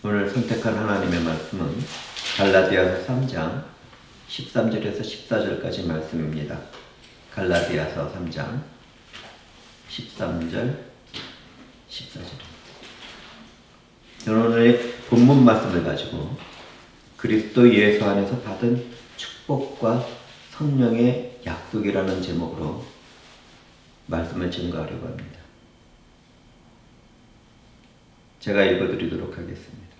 오늘 선택한 하나님의 말씀은 갈라디아서 3장 13절에서 14절까지 말씀입니다. 갈라디아서 3장 13절 14절. 저는 오늘 본문 말씀을 가지고 그리스도 예수 안에서 받은 축복과 성령의 약속이라는 제목으로 말씀을 증거하려고 합니다. 제가 읽어드리도록 하겠습니다.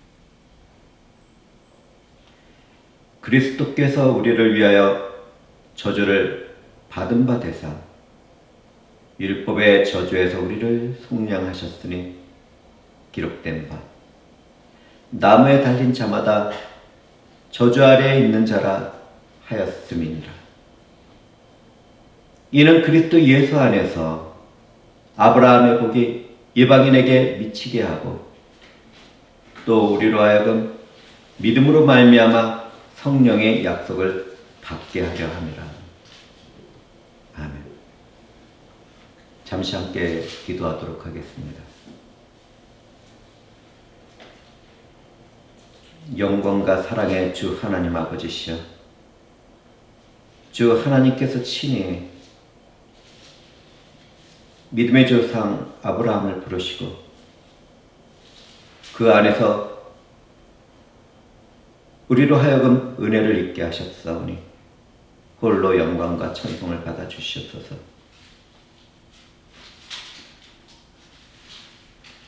그리스도께서 우리를 위하여 저주를 받은 바 되사 율법의 저주에서 우리를 속량하셨으니 기록된 바 나무에 달린 자마다 저주 아래에 있는 자라 하였음이니라. 이는 그리스도 예수 안에서 아브라함의 복이 이방인에게 미치게 하고 또 우리로 하여금 믿음으로 말미암아 성령의 약속을 받게 하려 함이라. 아멘. 잠시 함께 기도하도록 하겠습니다. 영광과 사랑의 주 하나님 아버지시여, 주 하나님께서 친히 믿음의 조상 아브라함을 부르시고 그 안에서 우리로 하여금 은혜를 입게 하셨사오니 홀로 영광과 찬송을 받아 주시옵소서.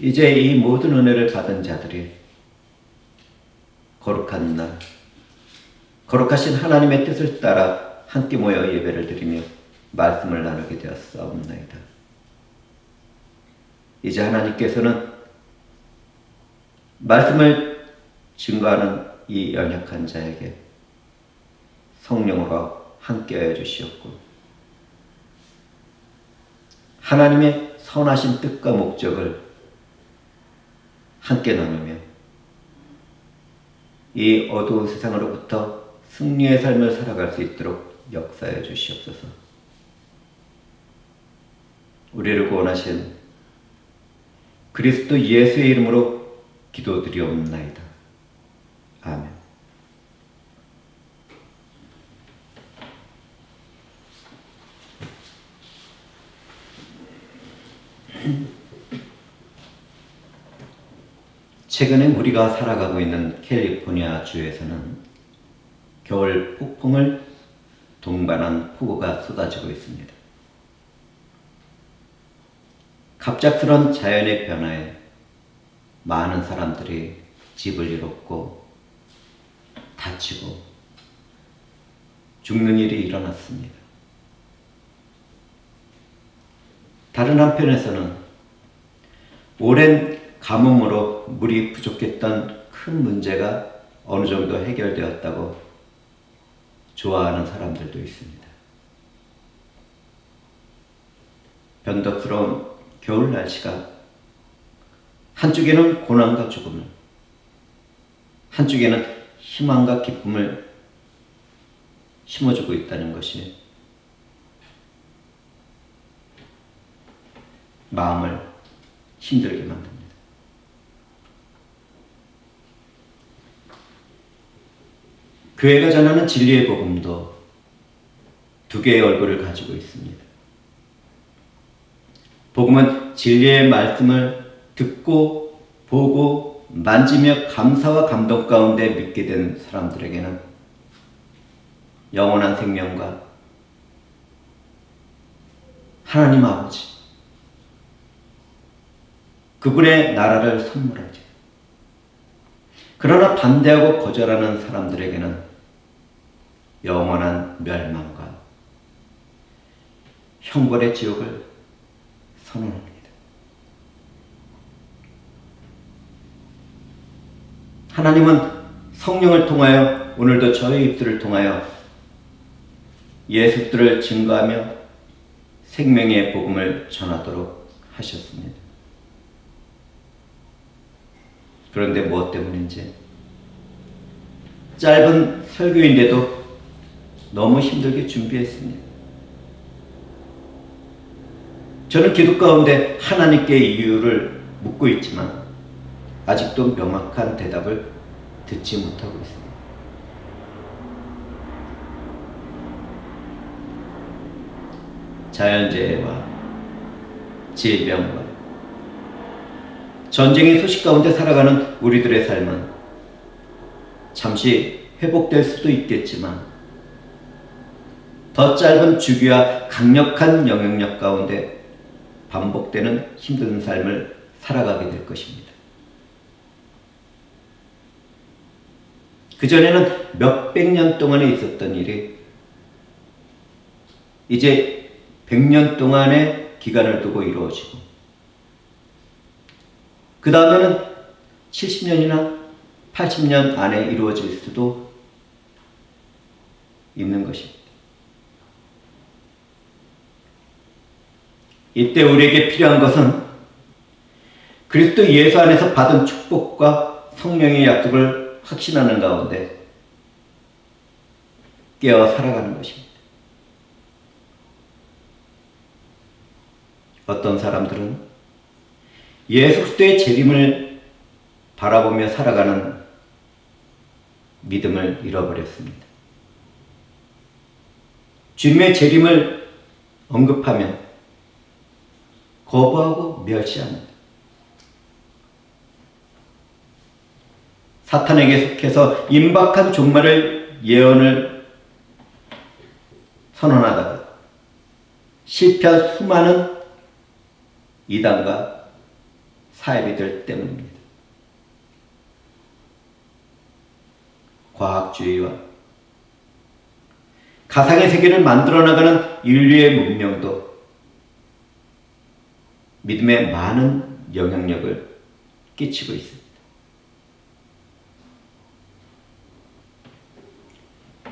이제 이 모든 은혜를 받은 자들이 거룩한 날, 거룩하신 하나님의 뜻을 따라 함께 모여 예배를 드리며 말씀을 나누게 되었사옵나이다. 이제 하나님께서는 말씀을 증거하는 이 연약한 자에게 성령으로 함께하여 주시옵고 하나님의 선하신 뜻과 목적을 함께 나누며 이 어두운 세상으로부터 승리의 삶을 살아갈 수 있도록 역사해 주시옵소서. 우리를 구원하신 그리스도 예수의 이름으로 기도드리옵나이다. 아멘. 최근에 우리가 살아가고 있는 캘리포니아 주에서는 겨울 폭풍을 동반한 폭우가 쏟아지고 있습니다. 갑작스런 자연의 변화에 많은 사람들이 집을 잃었고 다치고 죽는 일이 일어났습니다. 다른 한편에서는 오랜 가뭄으로 물이 부족했던 큰 문제가 어느 정도 해결되었다고 좋아하는 사람들도 있습니다. 변덕스러운 겨울 날씨가 한쪽에는 고난과 죽음을, 한쪽에는 희망과 기쁨을 심어주고 있다는 것이 마음을 힘들게 만듭니다. 교회가 전하는 진리의 복음도 두 개의 얼굴을 가지고 있습니다. 복음은 진리의 말씀을 듣고 보고 만지며 감사와 감동 가운데 믿게 된 사람들에게는 영원한 생명과 하나님 아버지, 그분의 나라를 선물하죠. 그러나 반대하고 거절하는 사람들에게는 영원한 멸망과 형벌의 지옥을 선언합니다. 하나님은 성령을 통하여 오늘도 저희 입술을 통하여 예수들을 증거하며 생명의 복음을 전하도록 하셨습니다. 그런데 무엇 때문인지 짧은 설교인데도 너무 힘들게 준비했습니다. 저는 기도 가운데 하나님께 이유를 묻고 있지만 아직도 명확한 대답을 듣지 못하고 있습니다. 자연재해와 질병과 전쟁의 소식 가운데 살아가는 우리들의 삶은 잠시 회복될 수도 있겠지만 더 짧은 주기와 강력한 영향력 가운데 반복되는 힘든 삶을 살아가게 될 것입니다. 그전에는 몇백 년 동안에 있었던 일이 이제 100년 동안의 기간을 두고 이루어지고 그 다음에는 70년이나 80년 안에 이루어질 수도 있는 것입니다. 이때 우리에게 필요한 것은 그리스도 예수 안에서 받은 축복과 성령의 약속을 확신하는 가운데 깨어 살아가는 것입니다. 어떤 사람들은 예수 그리스도의 재림을 바라보며 살아가는 믿음을 잃어버렸습니다. 주님의 재림을 언급하면 거부하고 멸시합니다. 사탄에게 속해서 임박한 종말을 예언을 선언하다가 실패한 수많은 이단과 사이비들 때문입니다. 과학주의와 가상의 세계를 만들어 나가는 인류의 문명도 믿음에 많은 영향력을 끼치고 있습니다.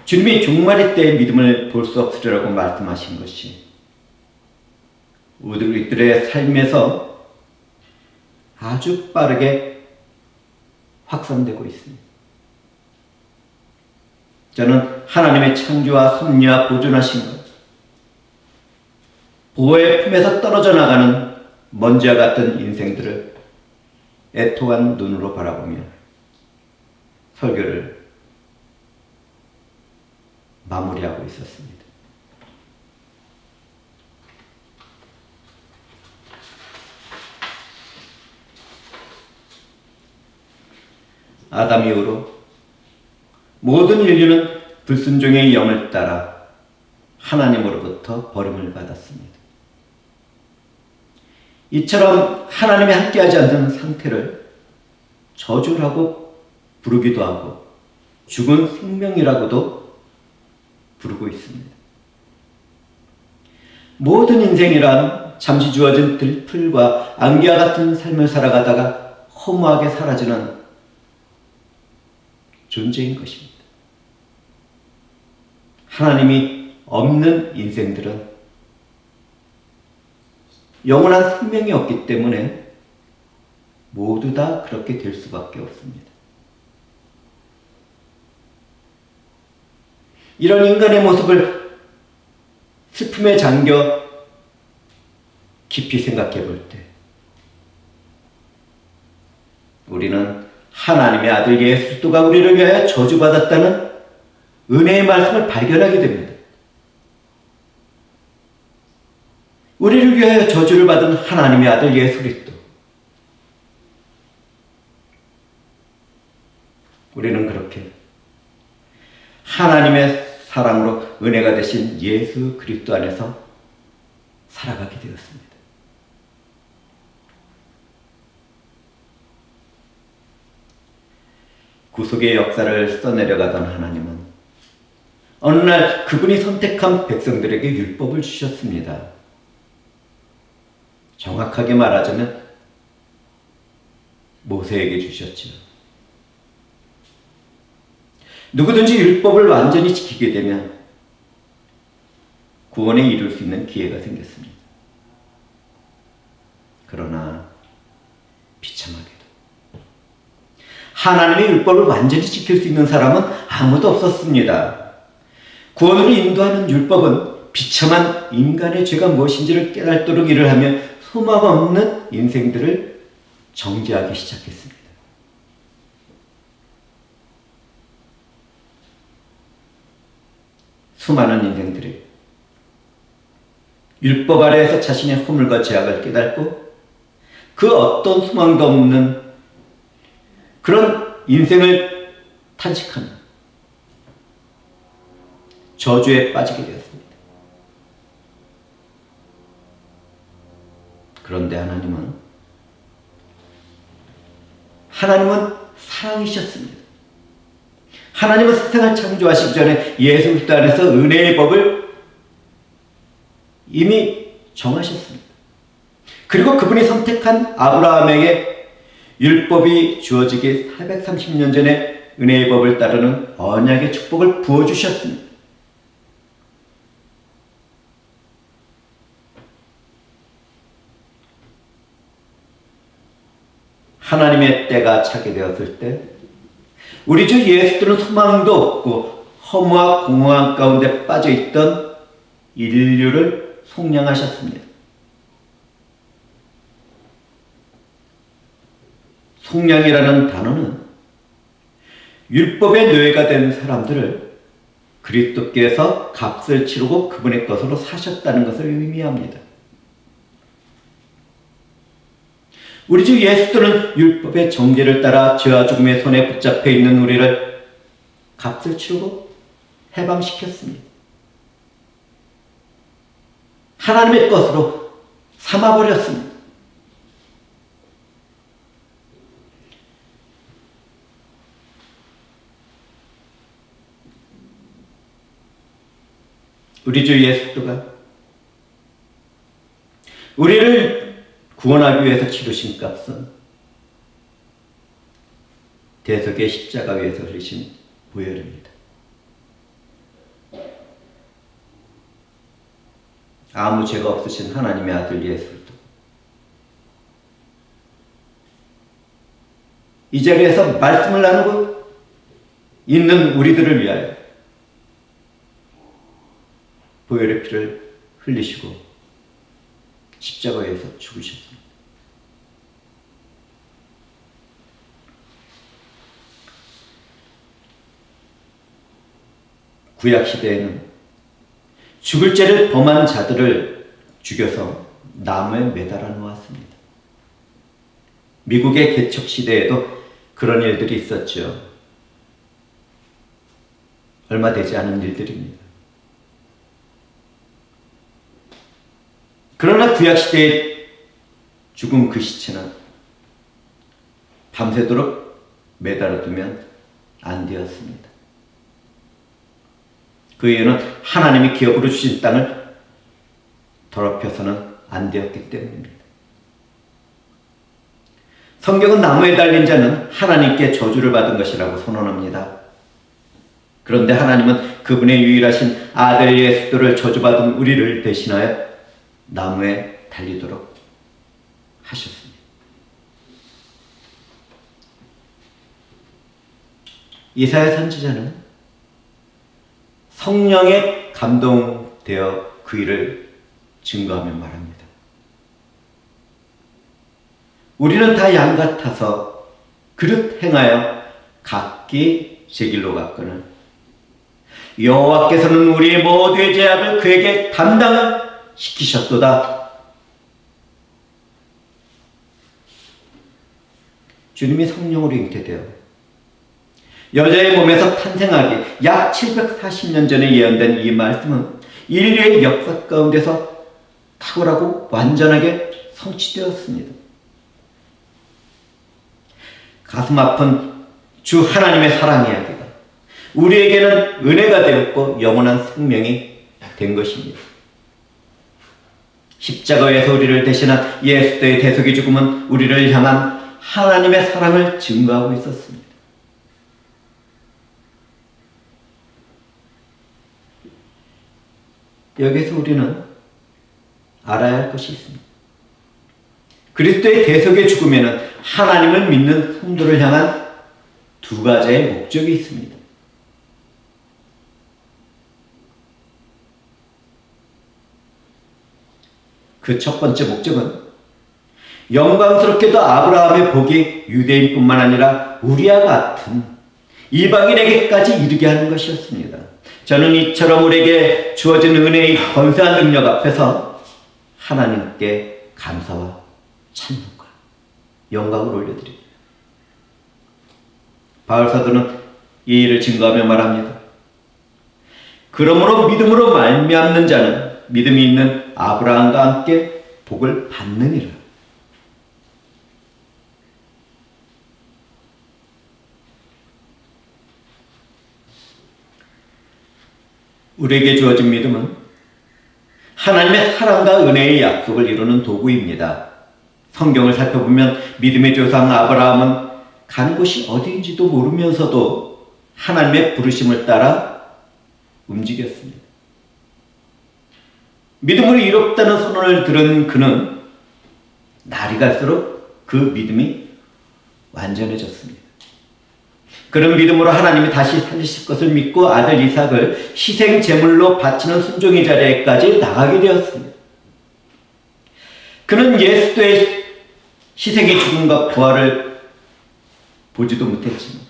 주님이 종말의 때의 믿음을 볼 수 없으리라고 말씀하신 것이 우리들의 삶에서 아주 빠르게 확산되고 있습니다. 저는 하나님의 창조와 섭리와 보존하신 것, 보호의 품에서 떨어져 나가는 먼지와 같은 인생들을 애통한 눈으로 바라보며 설교를 마무리하고 있었습니다. 아담 이후로 모든 인류는 불순종의 영을 따라 하나님으로부터 버림을 받았습니다. 이처럼 하나님이 함께하지 않는 상태를 저주라고 부르기도 하고 죽은 생명이라고도 부르고 있습니다. 모든 인생이란 잠시 주어진 들풀과 안개와 같은 삶을 살아가다가 허무하게 사라지는 존재인 것입니다. 하나님이 없는 인생들은 영원한 생명이 없기 때문에 모두 다 그렇게 될 수밖에 없습니다. 이런 인간의 모습을 슬픔에 잠겨 깊이 생각해 볼 때 우리는 하나님의 아들 예수 그리스도가 우리를 위하여 저주받았다는 은혜의 말씀을 발견하게 됩니다. 우리를 위하여 저주를 받은 하나님의 아들 예수 그리스도. 우리는 그렇게 하나님의 사랑으로 은혜가 되신 예수 그리스도 안에서 살아가게 되었습니다. 구속의 역사를 써내려가던 하나님은 어느 날 그분이 선택한 백성들에게 율법을 주셨습니다. 정확하게 말하자면 모세에게 주셨지요. 누구든지 율법을 완전히 지키게 되면 구원에 이룰 수 있는 기회가 생겼습니다. 그러나 비참하게도 하나님의 율법을 완전히 지킬 수 있는 사람은 아무도 없었습니다. 구원으로 인도하는 율법은 비참한 인간의 죄가 무엇인지를 깨닫도록 일을 하며 소망 없는 인생들을 정죄하기 시작했습니다. 수많은 인생들이 율법 아래에서 자신의 허물과 죄악을 깨닫고 그 어떤 소망도 없는 그런 인생을 탄식하는 저주에 빠지게 되었습니다. 그런데 하나님은 사랑이셨습니다. 하나님은 세상을 창조하시기 전에 예수 그리스도 안에서 은혜의 법을 이미 정하셨습니다. 그리고 그분이 선택한 아브라함에게 율법이 주어지기 430년 전에 은혜의 법을 따르는 언약의 축복을 부어주셨습니다. 하나님의 때가 차게 되었을 때 우리 주 예수들은 소망도 없고 허무와 공허한 가운데 빠져있던 인류를 속량하셨습니다. 속량이라는 단어는 율법의 노예가 된 사람들을 그리스도께서 값을 치르고 그분의 것으로 사셨다는 것을 의미합니다. 우리 주 예수님은 율법의 정죄를 따라 죄와 죽음의 손에 붙잡혀 있는 우리를 값을 치르고 해방시켰습니다. 하나님의 것으로 삼아버렸습니다. 우리 주 예수가 우리를 구원하기 위해서 치르신 값은 대속의 십자가 위에서 흘리신 보혈입니다. 아무 죄가 없으신 하나님의 아들 예수 그리스도, 이 자리에서 말씀을 나누고 있는 우리들을 위하여 보혈의 피를 흘리시고 십자가에서 죽으셨습니다. 구약 시대에는 죽을 죄를 범한 자들을 죽여서 나무에 매달아 놓았습니다. 미국의 개척 시대에도 그런 일들이 있었죠. 얼마 되지 않은 일들입니다. 그러나 구약시대에 죽은 그 시체는 밤새도록 매달아두면 안 되었습니다. 그 이유는 하나님이 기업으로 주신 땅을 더럽혀서는 안 되었기 때문입니다. 성경은 나무에 달린 자는 하나님께 저주를 받은 것이라고 선언합니다. 그런데 하나님은 그분의 유일하신 아들 예수를 저주받은 우리를 대신하여 나무에 달리도록 하셨습니다. 이사야 선지자는 성령에 감동되어 그 일을 증거하며 말합니다. 우리는 다 양 같아서 그릇 행하여 각기 제 길로 갔거늘 여호와께서는 우리의 모두의 죄악을 그에게 담당을 시키셨도다. 주님이 성령으로 잉태되어 여자의 몸에서 탄생하기 약 740년 전에 예언된 이 말씀은 인류의 역사 가운데서 탁월하고 완전하게 성취되었습니다. 가슴 아픈 주 하나님의 사랑 이야기가 우리에게는 은혜가 되었고 영원한 생명이 된 것입니다. 십자가에서 우리를 대신한 예수의 대속의 죽음은 우리를 향한 하나님의 사랑을 증거하고 있었습니다. 여기서 우리는 알아야 할 것이 있습니다. 그리스도의 대속의 죽음에는 하나님을 믿는 성도를 향한 두 가지의 목적이 있습니다. 그 첫 번째 목적은 영광스럽게도 아브라함의 복이 유대인뿐만 아니라 우리와 같은 이방인에게까지 이르게 하는 것이었습니다. 저는 이처럼 우리에게 주어진 은혜의 건세한 능력 앞에서 하나님께 감사와 찬송과 영광을 올려드립니다. 바울 사도는 이 일을 증거하며 말합니다. 그러므로 믿음으로 말미암는 자는 믿음이 있는 아브라함과 함께 복을 받느니라. 우리에게 주어진 믿음은 하나님의 사랑과 은혜의 약속을 이루는 도구입니다. 성경을 살펴보면 믿음의 조상 아브라함은 가는 곳이 어디인지도 모르면서도 하나님의 부르심을 따라 움직였습니다. 믿음으로 이롭다는 선언을 들은 그는 날이 갈수록 그 믿음이 완전해졌습니다. 그런 믿음으로 하나님이 다시 살리실 것을 믿고 아들 이삭을 희생 제물로 바치는 순종의 자리에까지 나가게 되었습니다. 그는 예수의 희생의 죽음과 부활을 보지도 못했지만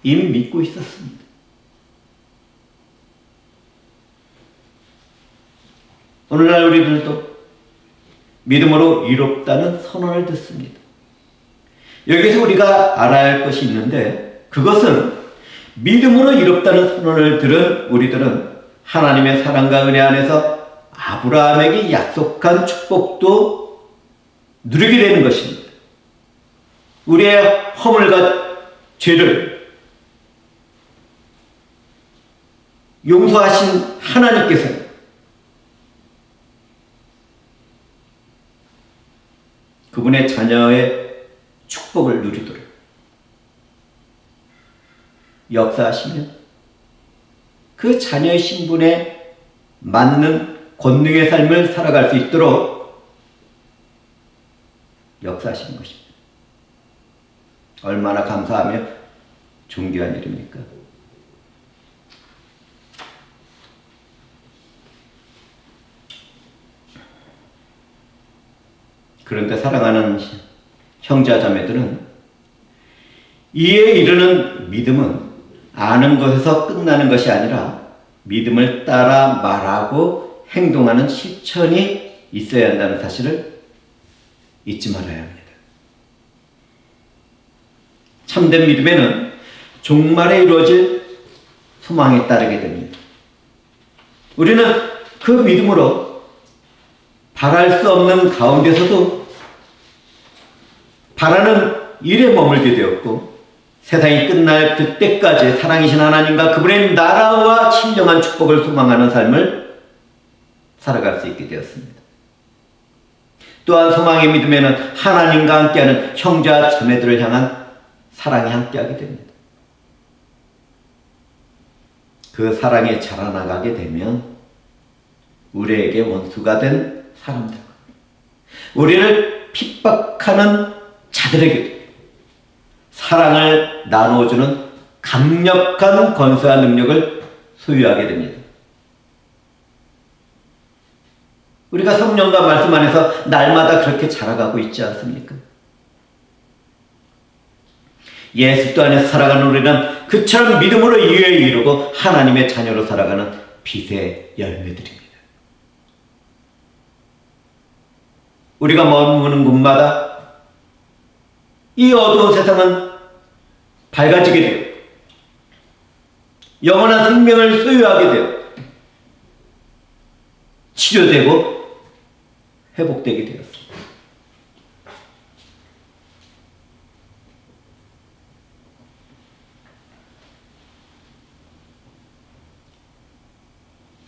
이미 믿고 있었습니다. 오늘날 우리들도 믿음으로 이롭다는 선언을 듣습니다. 여기서 우리가 알아야 할 것이 있는데 그것은 믿음으로 이롭다는 선언을 들은 우리들은 하나님의 사랑과 은혜 안에서 아브라함에게 약속한 축복도 누리게 되는 것입니다. 우리의 허물과 죄를 용서하신 하나님께서 그분의 자녀의 축복을 누리도록 역사하시면 그 자녀의 신분에 맞는 권능의 삶을 살아갈 수 있도록 역사하시는 것입니다. 얼마나 감사하며 존귀한 일입니까? 그런데 사랑하는 형제와 자매들은 이에 이르는 믿음은 아는 것에서 끝나는 것이 아니라 믿음을 따라 말하고 행동하는 실천이 있어야 한다는 사실을 잊지 말아야 합니다. 참된 믿음에는 종말에 이루어질 소망에 따르게 됩니다. 우리는 그 믿음으로 바랄 수 없는 가운데서도 바라는 일에 머물게 되었고 세상이 끝날 그때까지 사랑이신 하나님과 그분의 나라와 신령한 축복을 소망하는 삶을 살아갈 수 있게 되었습니다. 또한 소망의 믿음에는 하나님과 함께하는 형제와 자매들을 향한 사랑이 함께하게 됩니다. 그 사랑이 자라나가게 되면 우리에게 원수가 된 사람들, 우리를 핍박하는 자들에게도 사랑을 나누어주는 강력한 권세와 능력을 소유하게 됩니다. 우리가 성령과 말씀 안에서 날마다 그렇게 자라가고 있지 않습니까? 예수 또 안에서 살아가는 우리는 그처럼 믿음으로 이에 이르고 하나님의 자녀로 살아가는 빛의 열매들입니다. 우리가 머무는 곳마다 이 어두운 세상은 밝아지게 되어 영원한 생명을 소유하게 되어 치료되고 회복되게 되었습니다.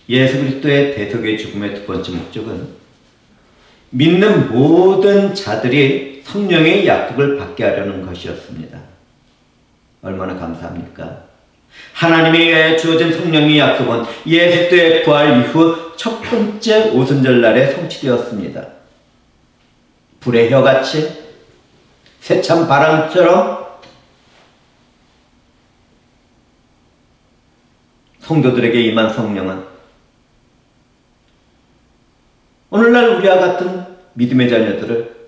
예수 그리스도의 대속의 죽음의 두 번째 목적은 믿는 모든 자들이 성령의 약속을 받게 하려는 것이었습니다. 얼마나 감사합니까? 하나님에 의해 주어진 성령의 약속은 예수 그리스도의 부활 이후 첫 번째 오순절 날에 성취되었습니다. 불의 혀같이 세찬 바람처럼 성도들에게 임한 성령은 오늘날 우리와 같은 믿음의 자녀들을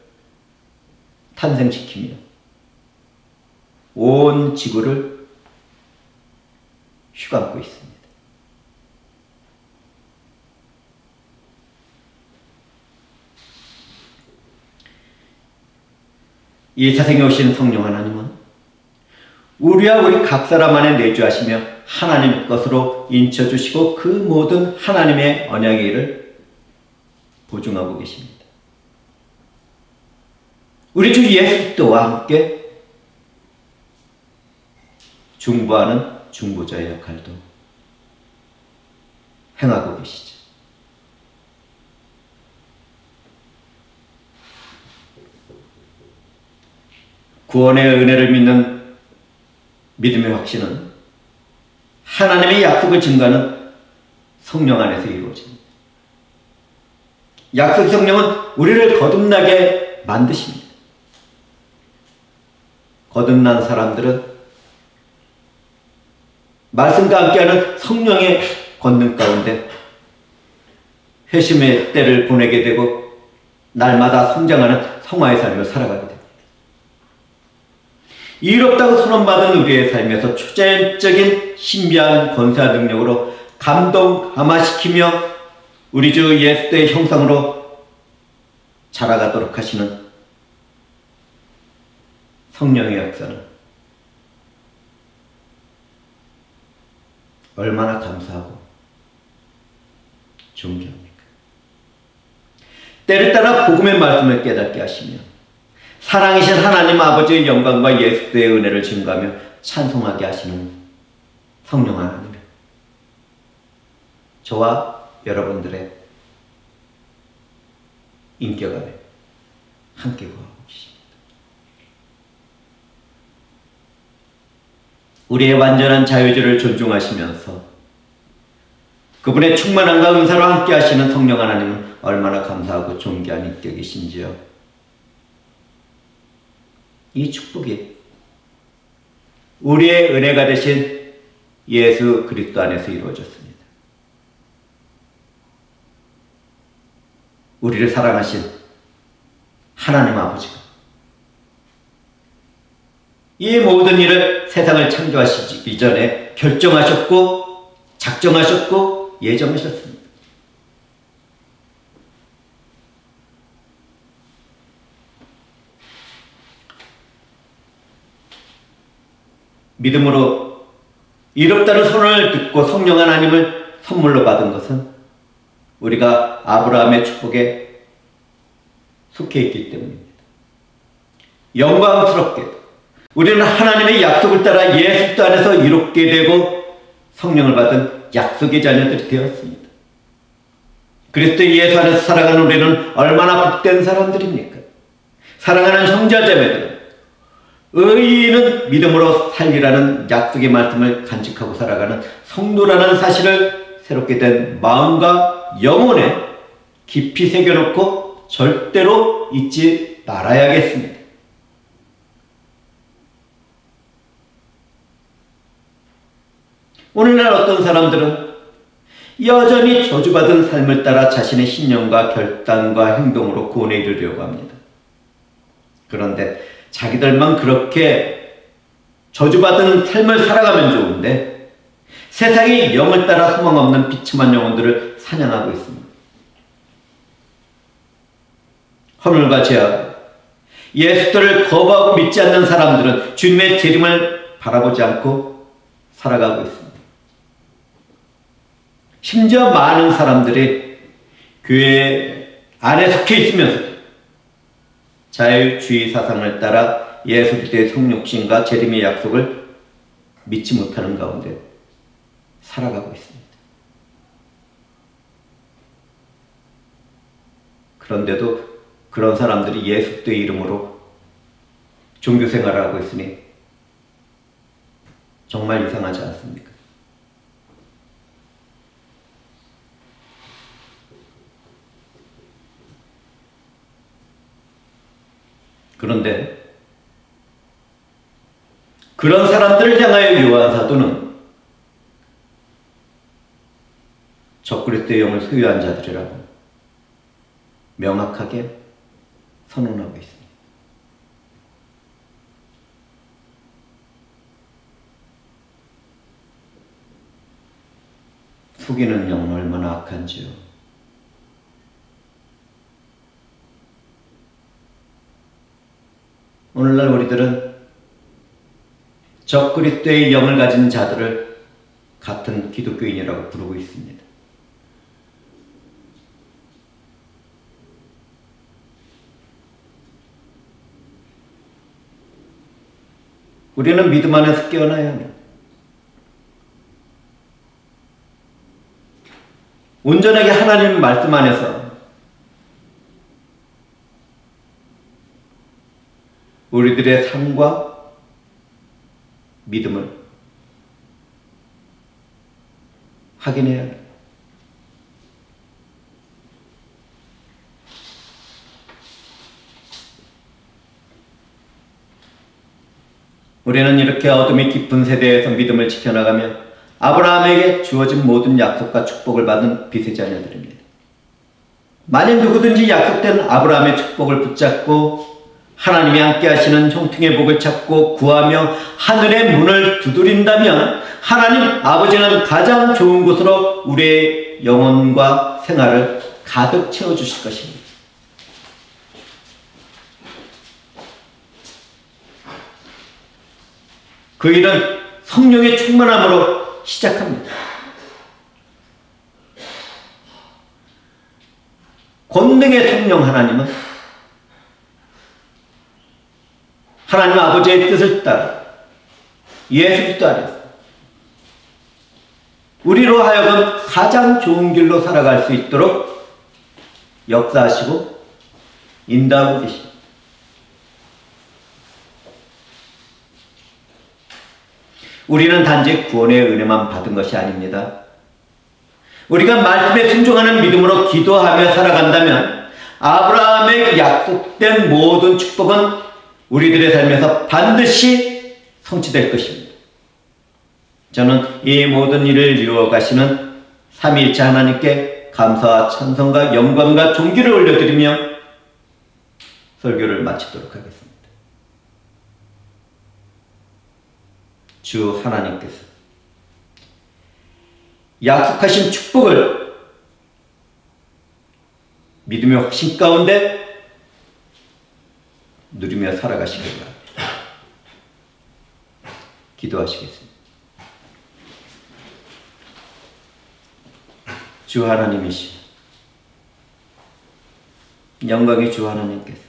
탄생시키며 온 지구를 휘감고 있습니다. 이 세상에 오신 성령 하나님은 우리와 우리 각 사람 안에 내주하시며 하나님 것으로 인쳐주시고 그 모든 하나님의 언약의 일을 보증하고 계십니다. 우리 주 예수 그리스도와 함께 중보하는 중보자의 역할도 행하고 계시죠. 구원의 은혜를 믿는 믿음의 확신은 하나님의 약속을 증거하는 성령 안에서 이루어집니다. 약속 성령은 우리를 거듭나게 만드십니다. 거듭난 사람들은 말씀과 함께하는 성령의 권능 가운데 회심의 때를 보내게 되고 날마다 성장하는 성화의 삶을 살아가게 됩니다. 이롭다고 선언받은 우리의 삶에서 초자연적인 신비한 권세와 능력으로 감동 감화시키며 우리 주 예수의 형상으로 자라가도록 하시는 성령의 역사는 얼마나 감사하고 존경합니까? 때를 따라 복음의 말씀을 깨닫게 하시며 사랑이신 하나님 아버지의 영광과 예수의 은혜를 증거하며 찬송하게 하시는 성령 하나님, 저와 여러분들의 인격 안에 함께 거하고 계십니다. 우리의 완전한 자유주를 존중하시면서 그분의 충만함과 은사로 함께 하시는 성령 하나님은 얼마나 감사하고 존귀한 인격이신지요. 이 축복이 우리의 은혜가 되신 예수 그리스도 안에서 이루어졌습니다. 우리를 사랑하신 하나님 아버지가 이 모든 일을 세상을 창조하시기 이전에 결정하셨고 작정하셨고 예정하셨습니다. 믿음으로 이롭다는 선언을 듣고 성령 하나님을 선물로 받은 것은 우리가 아브라함의 축복에 속해 있기 때문입니다. 영광스럽게 우리는 하나님의 약속을 따라 예수 그리스도 안에서 이롭게 되고 성령을 받은 약속의 자녀들이 되었습니다. 그리스도 예수 안에서 살아가는 우리는 얼마나 복된 사람들입니까? 사랑하는 형제자매들, 의인은 믿음으로 살리라는 약속의 말씀을 간직하고 살아가는 성도라는 사실을 새롭게 된 마음과 영혼에 깊이 새겨놓고 절대로 잊지 말아야겠습니다. 오늘날 어떤 사람들은 여전히 저주받은 삶을 따라 자신의 신념과 결단과 행동으로 구원에 이르려고 합니다. 그런데 자기들만 그렇게 저주받은 삶을 살아가면 좋은데 세상이 영을 따라 소망 없는 비참한 영혼들을 사냥하고 있습니다. 허물과 죄악, 예수를 거부하고 믿지 않는 사람들은 주님의 재림을 바라보지 않고 살아가고 있습니다. 심지어 많은 사람들이 교회 안에 속해 있으면서 자유주의 사상을 따라 예수 그리스도의 성육신과 재림의 약속을 믿지 못하는 가운데 살아가고 있습니다. 그런데도 그런 사람들이 예수 그리스도의 이름으로 종교 생활을 하고 있으니 정말 이상하지 않습니까? 그런데 그런 사람들을 향하여 요한 사도는 적그리스도의 영을 소유한 자들이라고 명확하게 선언하고 있습니다. 속이는 영은 얼마나 악한지요. 오늘날 우리들은 적그리스도의 영을 가진 자들을 같은 기독교인이라고 부르고 있습니다. 우리는 믿음 안에서 깨어나야 합니다. 온전하게 하나님 말씀 안에서 우리들의 삶과 믿음을 확인해야 합니다. 우리는 이렇게 어둠이 깊은 세대에서 믿음을 지켜나가며 아브라함에게 주어진 모든 약속과 축복을 받은 빛의 자녀들입니다. 만일 누구든지 약속된 아브라함의 축복을 붙잡고 하나님이 함께 하시는 형통의 복을 찾고 구하며 하늘의 문을 두드린다면 하나님 아버지는 가장 좋은 곳으로 우리의 영혼과 생활을 가득 채워주실 것입니다. 그 일은 성령의 충만함으로 시작합니다. 권능의 성령 하나님은 하나님 아버지의 뜻을 따라 예수 그리스도 안에서 우리로 하여금 가장 좋은 길로 살아갈 수 있도록 역사하시고 인도하고 계십니다. 우리는 단지 구원의 은혜만 받은 것이 아닙니다. 우리가 말씀에 순종하는 믿음으로 기도하며 살아간다면 아브라함의 약속된 모든 축복은 우리들의 삶에서 반드시 성취될 것입니다. 저는 이 모든 일을 이루어 가시는 삼위일체 하나님께 감사와 찬송과 영광과 존귀를 올려드리며 설교를 마치도록 하겠습니다. 주 하나님께서 약속하신 축복을 믿음의 확신 가운데 누리며 살아가시길 바랍니다. 기도하시겠습니다. 주 하나님이시여, 영광의 주 하나님께서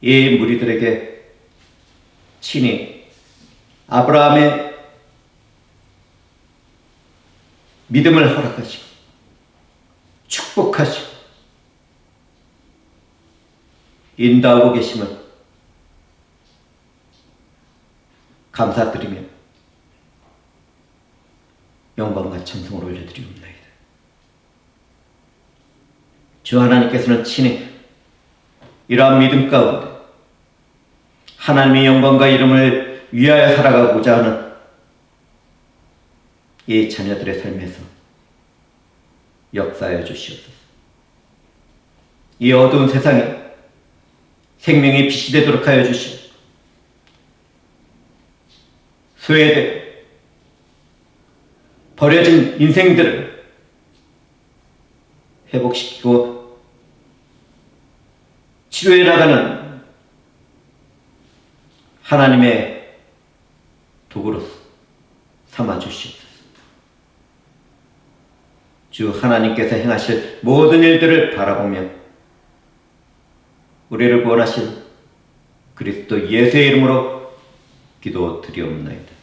이 무리들에게 친히 아브라함의 믿음을 허락하시고 축복하시고 인도하고 계심을 감사드리며 영광과 찬송을 올려드리옵나이다. 주 하나님께서는 친히 이러한 믿음 가운데 하나님의 영광과 이름을 위하여 살아가고자 하는 이 자녀들의 삶에서 역사하여 주시옵소서. 이 어두운 세상에 생명의 빛이 되도록 하여 주시옵소서. 소외되고 버려진 인생들을 회복시키고 치료해 나가는 하나님의 도구로서 삼아 주시옵소서. 주 하나님께서 행하실 모든 일들을 바라보며 우리를 구원하신 그리스도 예수의 이름으로 기도드리옵나이다.